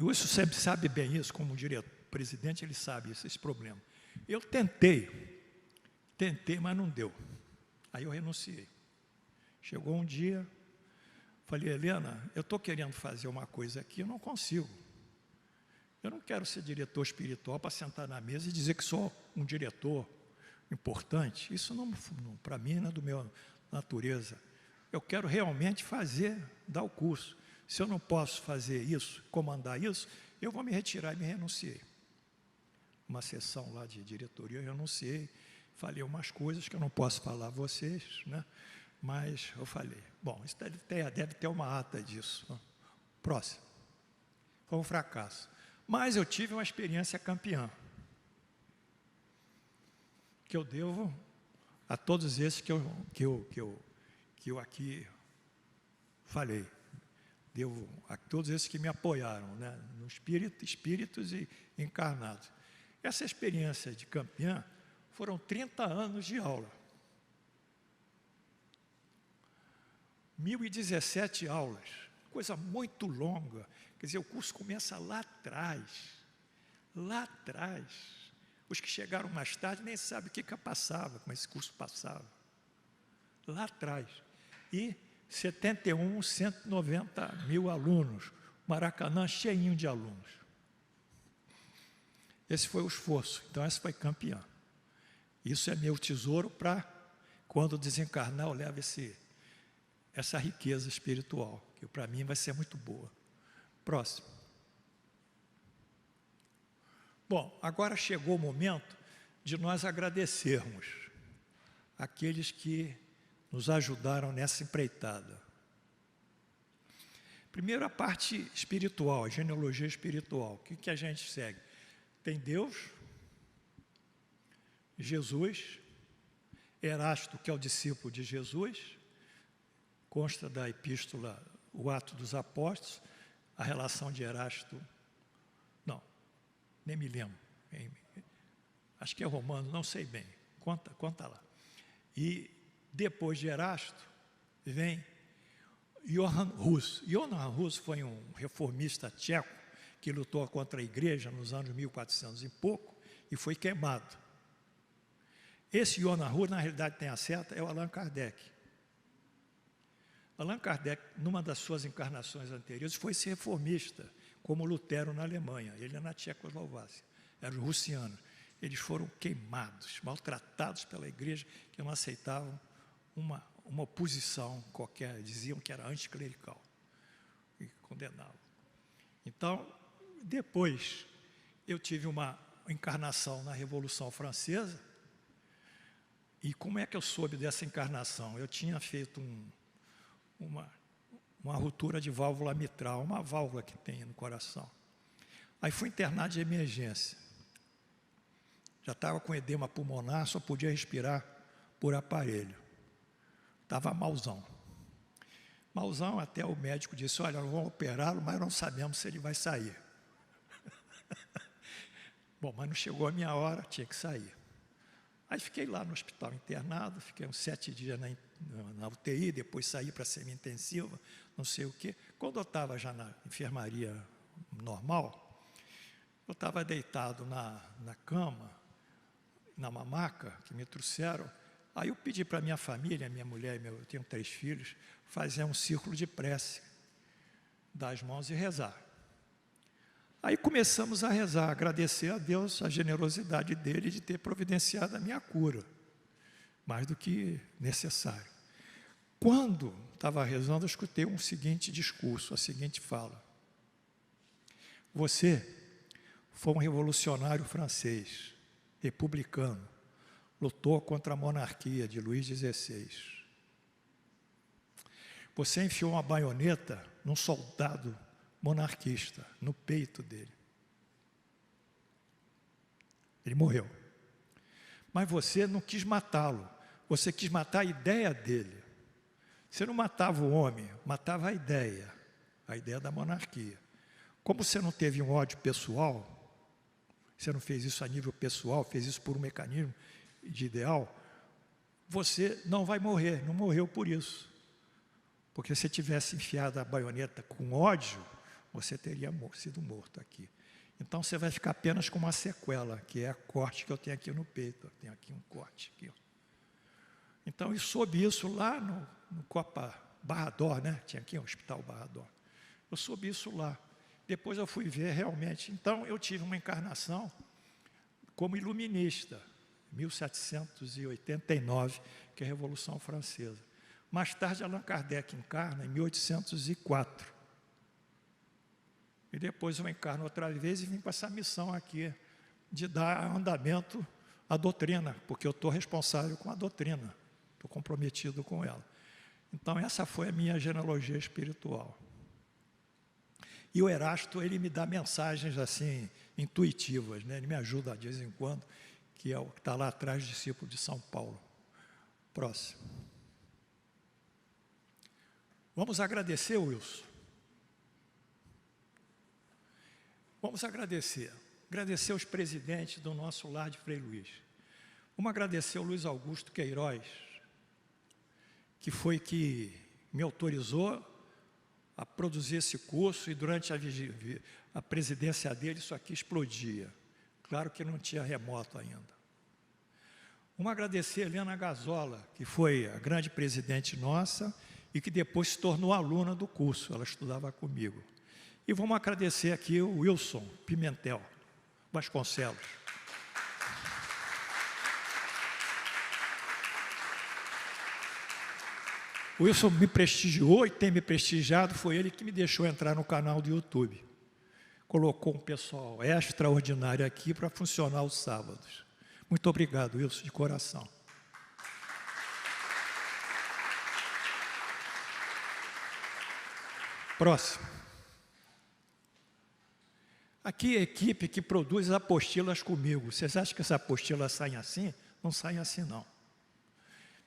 isso sempre sabe bem isso, como presidente, ele sabe esse problema. Eu tentei, mas não deu. Aí eu renunciei. Chegou um dia, falei, Helena, eu estou querendo fazer uma coisa aqui, eu não consigo. Eu não quero ser diretor espiritual para sentar na mesa e dizer que sou um diretor importante. Isso não para mim, não é do meu natureza. Eu quero realmente dar o curso. Se eu não posso fazer isso, comandar isso, eu vou me retirar e me renunciei. Uma sessão lá de diretoria, eu renunciei, falei umas coisas que eu não posso falar a vocês, né? Mas eu falei, bom, isso deve ter uma ata disso. Próximo. Foi um fracasso. Mas eu tive uma experiência campeã, que eu devo a todos esses que eu aqui falei. Devo a todos esses que me apoiaram, né, no espíritos e encarnados. Essa experiência de campeã foram 30 anos de aula. 1017 aulas, coisa muito longa. Quer dizer, o curso começa lá atrás. Lá atrás. Os que chegaram mais tarde nem sabem o que passava, como esse curso passava. Lá atrás. E 190 mil alunos. Maracanã cheinho de alunos. Esse foi o esforço. Então, essa foi campeã. Isso é meu tesouro para, quando desencarnar, eu levo essa riqueza espiritual, que para mim vai ser muito boa. Próximo. Bom, agora chegou o momento de nós agradecermos aqueles que nos ajudaram nessa empreitada. Primeiro, a parte espiritual, a genealogia espiritual. O que a gente segue? Tem Deus, Jesus, Erasto, que é o discípulo de Jesus, consta da epístola, o Ato dos Apóstolos, a relação de Erasto, não, nem me lembro, acho que é Romano, não sei bem, conta lá. E depois de Erasto, vem Johann Hus. Johann Hus foi um reformista tcheco que lutou contra a igreja nos anos 1400 e pouco e foi queimado. Esse Johann Hus, na realidade, tem a seta, é o Allan Kardec. Allan Kardec, numa das suas encarnações anteriores, foi ser reformista, como Lutero na Alemanha, ele é na Tchecoslováquia, eram os russianos. Eles foram queimados, maltratados pela igreja, que não aceitavam uma oposição qualquer, diziam que era anticlerical, e condenavam. Então, depois, eu tive uma encarnação na Revolução Francesa, e como é que eu soube dessa encarnação? Eu tinha feito uma ruptura de válvula mitral, uma válvula que tem no coração. Aí fui internado de emergência. Já estava com edema pulmonar, só podia respirar por aparelho. Estava malzão. Malzão, até o médico disse, olha, nós vamos operá-lo, mas não sabemos se ele vai sair. Bom, mas não chegou a minha hora, tinha que sair. Aí fiquei lá no hospital internado, fiquei uns 7 dias na UTI, depois saí para semi-intensiva, não sei o quê. Quando eu estava já na enfermaria normal, eu estava deitado na cama, na maca que me trouxeram. Aí eu pedi para minha família, minha mulher e eu tenho 3 filhos, fazer um círculo de prece, dar as mãos e rezar. Aí começamos a rezar, agradecer a Deus a generosidade dele de ter providenciado a minha cura, mais do que necessário. Quando estava rezando, eu escutei um seguinte discurso, a seguinte fala: você foi um revolucionário francês, republicano, lutou contra a monarquia de Luís XVI. Você enfiou uma baioneta num soldado monarquista, no peito dele. Ele morreu. Mas você não quis matá-lo, você quis matar a ideia dele. Você não matava o homem, matava a ideia da monarquia. Como você não teve um ódio pessoal, você não fez isso a nível pessoal, fez isso por um mecanismo de ideal, você não vai morrer, não morreu por isso. Porque se tivesse enfiado a baioneta com ódio, você teria sido morto aqui. Então você vai ficar apenas com uma sequela, que é a corte que eu tenho aqui no peito. Eu tenho aqui um corte. Aqui, ó. Então eu soube isso lá no Copa Barra d'Or, né? Tinha aqui o Hospital Barra d'Or. Eu soube isso lá. Depois eu fui ver realmente. Então eu tive uma encarnação como iluminista, 1789, que é a Revolução Francesa. Mais tarde, Allan Kardec encarna em 1804. E depois eu encarno outra vez e vim com essa missão aqui, de dar andamento à doutrina, porque eu estou responsável com a doutrina, estou comprometido com ela. Então, essa foi a minha genealogia espiritual. E o Erasto, ele me dá mensagens assim, intuitivas, né? Ele me ajuda de vez em quando, que é o que está lá atrás, discípulo de São Paulo. Próximo. Vamos agradecer, Wilson. Vamos agradecer os presidentes do nosso lar de Frei Luís. Vamos agradecer o Luiz Augusto Queiroz, que foi que me autorizou a produzir esse curso, e durante a presidência dele isso aqui explodia. Claro que não tinha remoto ainda. Vamos agradecer a Helena Gazola, que foi a grande presidente nossa e que depois se tornou aluna do curso, ela estudava comigo. E vamos agradecer aqui o Wilson Pimentel Vasconcelos. O Wilson me prestigiou e tem me prestigiado, foi ele que me deixou entrar no canal do YouTube. Colocou um pessoal extraordinário aqui para funcionar os sábados. Muito obrigado, Wilson, de coração. Próximo. Aqui é a equipe que produz apostilas comigo. Vocês acham que essas apostilas saem assim? Não saem assim, não.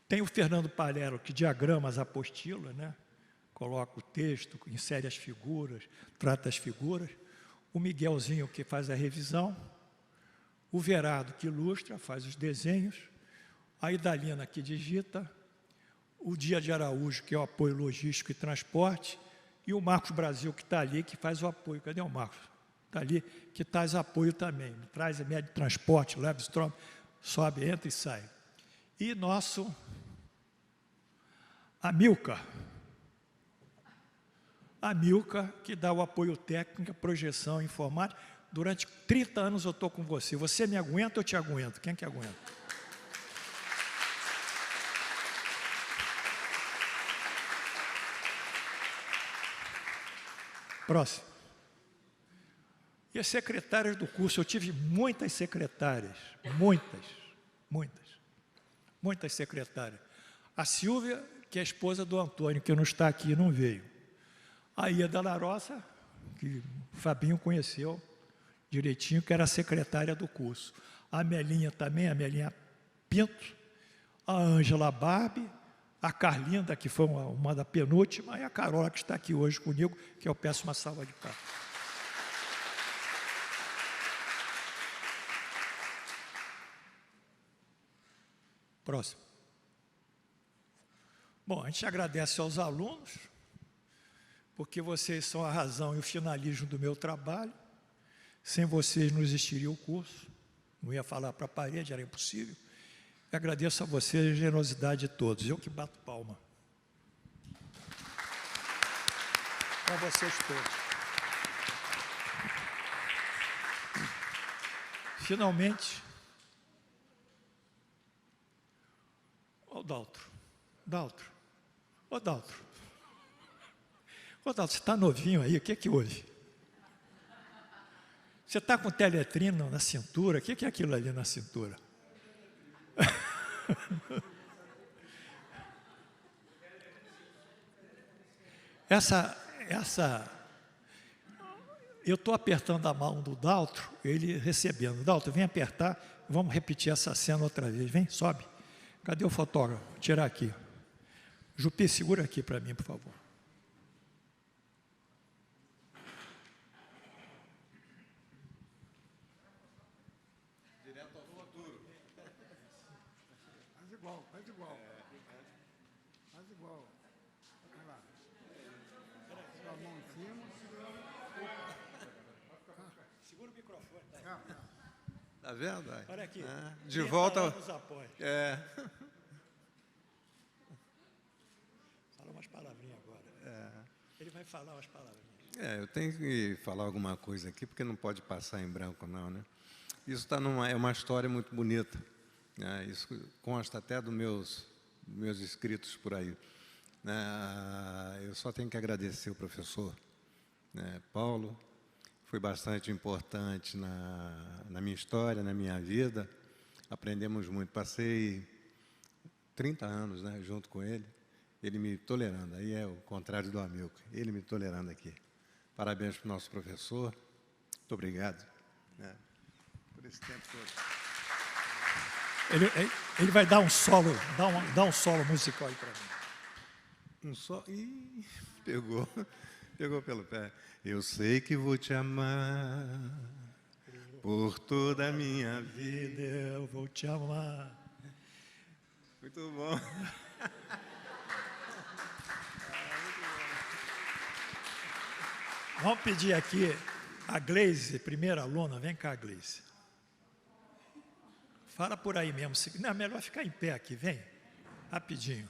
Tem o Fernando Palhero, que diagrama as apostilas, né? Coloca o texto, insere as figuras, trata as figuras. O Miguelzinho, que faz a revisão. O Verado, que ilustra, faz os desenhos. A Idalina, que digita. O Dia de Araújo, que é o apoio logístico e transporte. E o Marcos Brasil, que está ali, que faz o apoio. Cadê o Marcos? Está ali, que traz apoio também. Traz a média de transporte, leva, sobe, entra e sai. E nosso Amilcar. a Milka, que dá o apoio técnico, projeção, informática. Durante 30 anos eu estou com você. Você me aguenta, eu te aguento. Quem que aguenta? Próximo. E as secretárias do curso, eu tive muitas secretárias, muitas secretárias. A Silvia, que é a esposa do Antônio, que não está aqui, não veio. A Ieda Larossa, que o Fabinho conheceu direitinho, que era a secretária do curso. A Melinha também, a Melinha Pinto, a Ângela Barbie, a Carlinda, que foi uma da penúltima, e a Carola, que está aqui hoje comigo, que eu peço uma salva de palmas. Próximo. Bom, a gente agradece aos alunos, porque vocês são a razão e o finalismo do meu trabalho. Sem vocês não existiria o curso, não ia falar para a parede, era impossível. Eu agradeço a vocês a generosidade de todos, eu que bato palma. Para vocês todos. Finalmente, o Daltro. Ô, Daltro, você está novinho aí, o que é que houve? Você está com teletrino na cintura, o que é aquilo ali na cintura? Eu estou apertando a mão do Daltro, ele recebendo. Daltro, vem apertar, vamos repetir essa cena outra vez, vem, sobe. Cadê o fotógrafo? Vou tirar aqui. Jupi, segura aqui para mim, por favor. Direto ao futuro. Faz igual. Faz igual. Vai lá. Sua mão em cima. Segura o microfone. Tá? Tá vendo? Olha aqui. De volta. Fala umas palavrinhas agora. Ele vai falar umas palavrinhas. Eu tenho que falar alguma coisa aqui, porque não pode passar em branco, não, né? Isso é uma história muito bonita. Né? Isso consta até dos meus escritos por aí. Eu só tenho que agradecer o professor Paulo. Foi bastante importante na minha história, na minha vida. Aprendemos muito. Passei 30 anos, né, junto com ele. Ele me tolerando. Aí é o contrário do Amilcar. Ele me tolerando aqui. Parabéns para o nosso professor. Muito obrigado. Por esse tempo todo. Ele vai dar um solo, dá um solo musical aí para mim. Um só. Ih, pegou pelo pé. Eu sei que vou te amar por toda a minha vida. Eu vou te amar. Muito bom. Vamos pedir aqui a Gleise, primeira aluna. Vem cá, Gleise. Fala por aí mesmo. Não, é melhor ficar em pé aqui, vem. Rapidinho.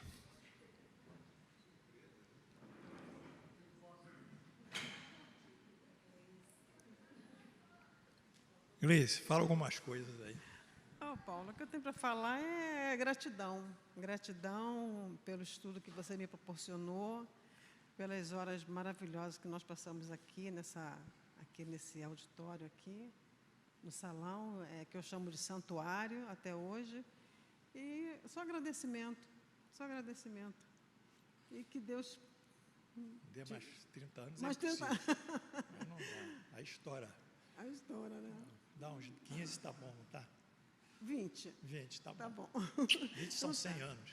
Gleise, fala algumas coisas aí. Paulo, o que eu tenho para falar é gratidão. Gratidão pelo estudo que você me proporcionou, pelas horas maravilhosas que nós passamos aqui nesse auditório aqui, no salão, que eu chamo de santuário até hoje. E só agradecimento. E que Deus... Dê mais 30 anos. Mais 30 anos. Mas não dá. A história, né? Dá uns 15, tá bom, não tá? 20. 20, tá bom. Tá bom. 20 são 100 anos.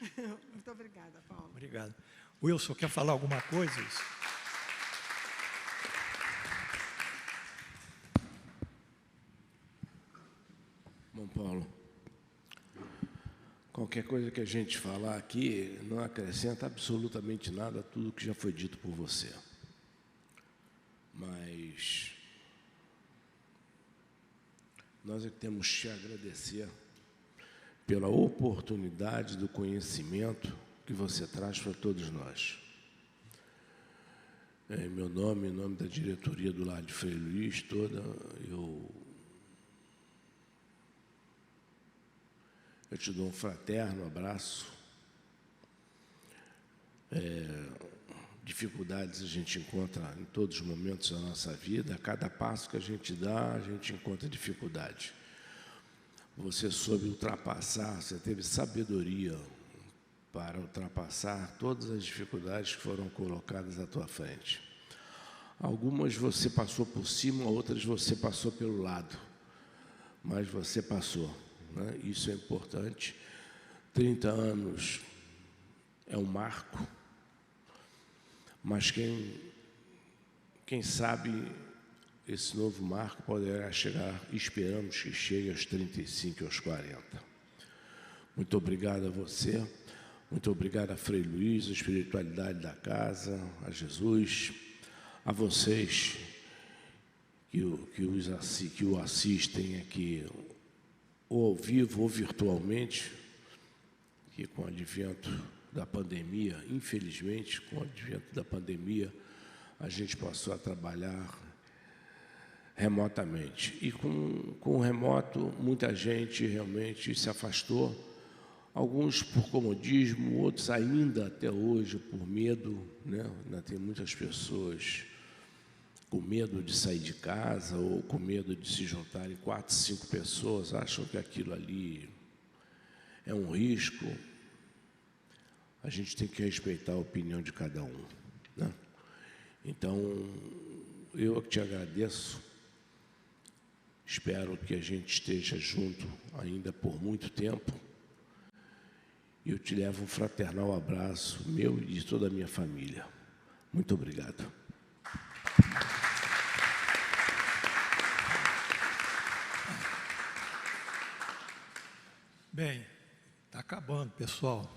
Muito obrigada, Paulo. Obrigado. Wilson, quer falar alguma coisa? Bom, Paulo, qualquer coisa que a gente falar aqui não acrescenta absolutamente nada a tudo que já foi dito por você. Mas nós é que temos que te agradecer pela oportunidade do conhecimento que você traz para todos nós. Em meu nome, em nome da diretoria do Lar de Frei Luiz toda, eu te dou um fraterno abraço. Dificuldades a gente encontra em todos os momentos da nossa vida. A cada passo que a gente dá, a gente encontra dificuldade. Você soube ultrapassar, você teve sabedoria para ultrapassar todas as dificuldades que foram colocadas à tua frente. Algumas você passou por cima, outras você passou pelo lado, mas você passou, né? Isso é importante. 30 anos é um marco, mas quem sabe esse novo marco poderá chegar, esperamos que chegue aos 35 e aos 40. Muito obrigado a você, muito obrigado a Frei Luiz, a espiritualidade da casa, a Jesus, a vocês que o assistem aqui, ou ao vivo ou virtualmente, que com o advento da pandemia, infelizmente, com o advento da pandemia, a gente passou a trabalhar remotamente. E com o remoto, muita gente realmente se afastou, alguns por comodismo, outros ainda até hoje por medo, né? Ainda tem muitas pessoas com medo de sair de casa ou com medo de se juntarem 4, 5 pessoas, acham que aquilo ali é um risco. A gente tem que respeitar a opinião de cada um, né? Então, eu te agradeço, espero que a gente esteja junto ainda por muito tempo, e eu te levo um fraternal abraço meu e de toda a minha família. Muito obrigado. Bem, está acabando, pessoal.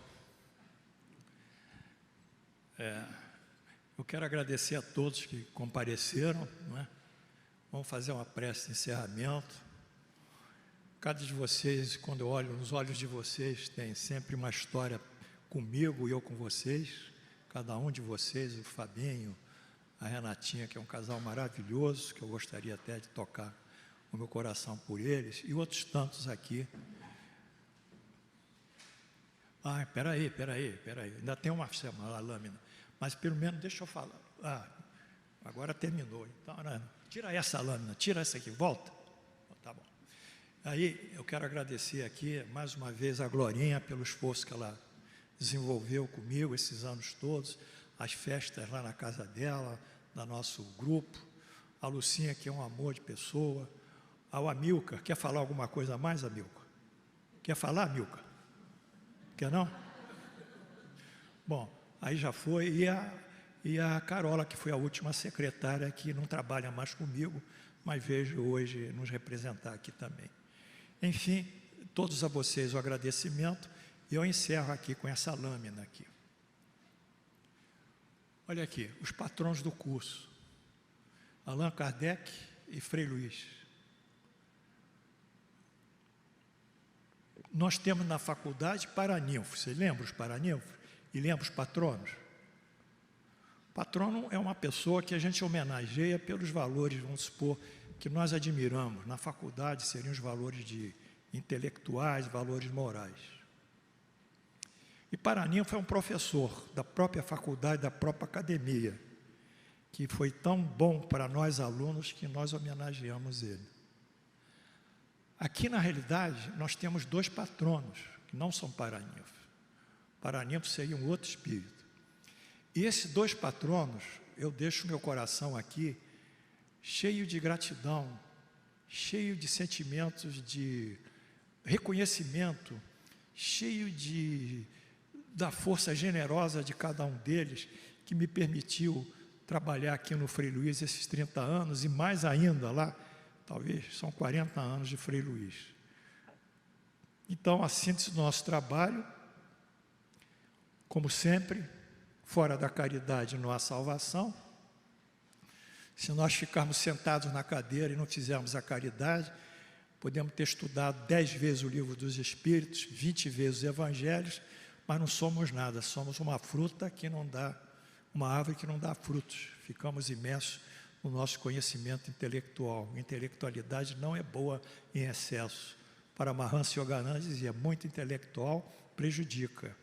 Eu quero agradecer a todos que compareceram, não é? Vamos fazer uma prece de encerramento. Cada de vocês, quando eu olho nos olhos de vocês, tem sempre uma história comigo e eu com vocês. Cada um de vocês, o Fabinho, a Renatinha, que é um casal maravilhoso, que eu gostaria até de tocar o meu coração por eles, e outros tantos aqui. Ah, peraí, ainda tem uma lâmina. Mas pelo menos deixa eu falar. Ah, agora terminou. Então, tira essa lâmina, tira essa aqui, volta. Tá bom. Aí eu quero agradecer aqui mais uma vez a Glorinha pelo esforço que ela desenvolveu comigo esses anos todos, as festas lá na casa dela, do nosso grupo, a Lucinha, que é um amor de pessoa, ao Amilcar. Quer falar alguma coisa a mais, Amilcar? Quer falar, Amilcar? Quer não? Bom, aí já foi, e a Carola, que foi a última secretária, que não trabalha mais comigo, mas vejo hoje nos representar aqui também. Enfim, todos a vocês o agradecimento, e eu encerro aqui com essa lâmina aqui. Olha aqui, os patrões do curso, Allan Kardec e Frei Luiz. Nós temos na faculdade paraninfos, você lembra os paraninfos? E lembra os patronos? Patrono é uma pessoa que a gente homenageia pelos valores, vamos supor, que nós admiramos. Na faculdade seriam os valores de intelectuais, valores morais. E paraninfo é um professor da própria faculdade, da própria academia, que foi tão bom para nós alunos que nós homenageamos ele. Aqui, na realidade, nós temos 2 patronos, que não são paraninfos. Paraninfo seria um outro espírito. E esses 2 patronos, eu deixo meu coração aqui cheio de gratidão, cheio de sentimentos de reconhecimento, cheio da força generosa de cada um deles, que me permitiu trabalhar aqui no Frei Luiz esses 30 anos, e mais ainda lá, talvez são 40 anos de Frei Luiz. Então, a síntese do nosso trabalho, como sempre, fora da caridade não há salvação. Se nós ficarmos sentados na cadeira e não fizermos a caridade, podemos ter estudado 10 vezes o livro dos Espíritos, 20 vezes os Evangelhos, mas não somos nada, somos uma fruta que não dá uma árvore que não dá frutos. Ficamos imersos no nosso conhecimento intelectual. A intelectualidade não é boa em excesso. Para Mahansi Yogananda dizia, muito intelectual prejudica.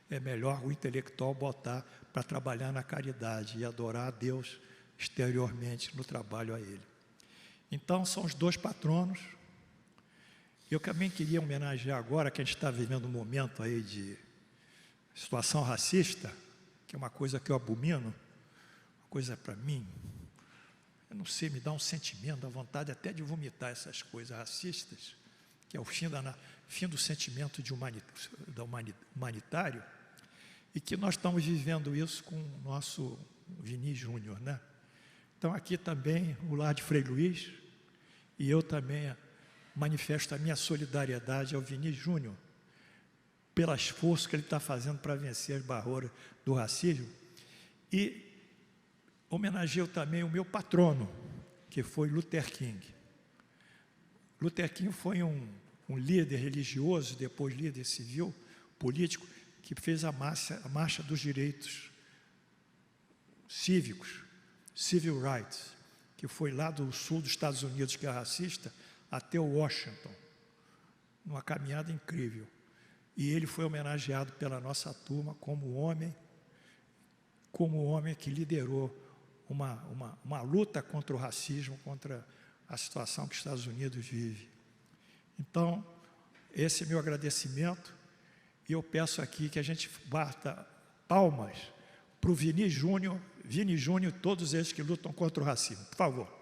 É melhor o intelectual botar para trabalhar na caridade e adorar a Deus exteriormente no trabalho a Ele. Então, são os dois patronos. Eu também queria homenagear agora, que a gente está vivendo um momento aí de situação racista, que é uma coisa que eu abomino, uma coisa para mim, eu não sei, me dá um sentimento, dá vontade até de vomitar essas coisas racistas, que é o fim do sentimento de humanitário, e que nós estamos vivendo isso com o nosso Vinícius Júnior, né? Então, aqui também, o Lar de Frei Luís, e eu também manifesto a minha solidariedade ao Vinícius Júnior, pelo esforço que ele está fazendo para vencer as barreiras do racismo, e homenageio também o meu patrono, que foi Luther King. Luther King foi um líder religioso, depois líder civil, político, que fez a marcha dos direitos cívicos, Civil Rights, que foi lá do sul dos Estados Unidos, que é racista, até Washington, numa caminhada incrível. E ele foi homenageado pela nossa turma como homem que liderou uma luta contra o racismo, contra a situação que os Estados Unidos vive. Então, esse é meu agradecimento, e eu peço aqui que a gente bata palmas para o Vini Júnior e todos eles que lutam contra o racismo. Por favor.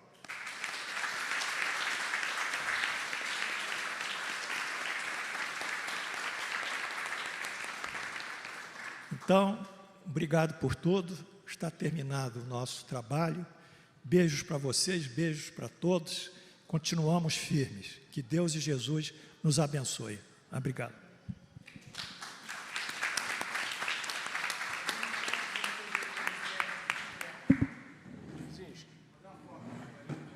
Então, obrigado por tudo. Está terminado o nosso trabalho. Beijos para vocês, beijos para todos. Continuamos firmes. Que Deus e Jesus nos abençoe. Obrigado.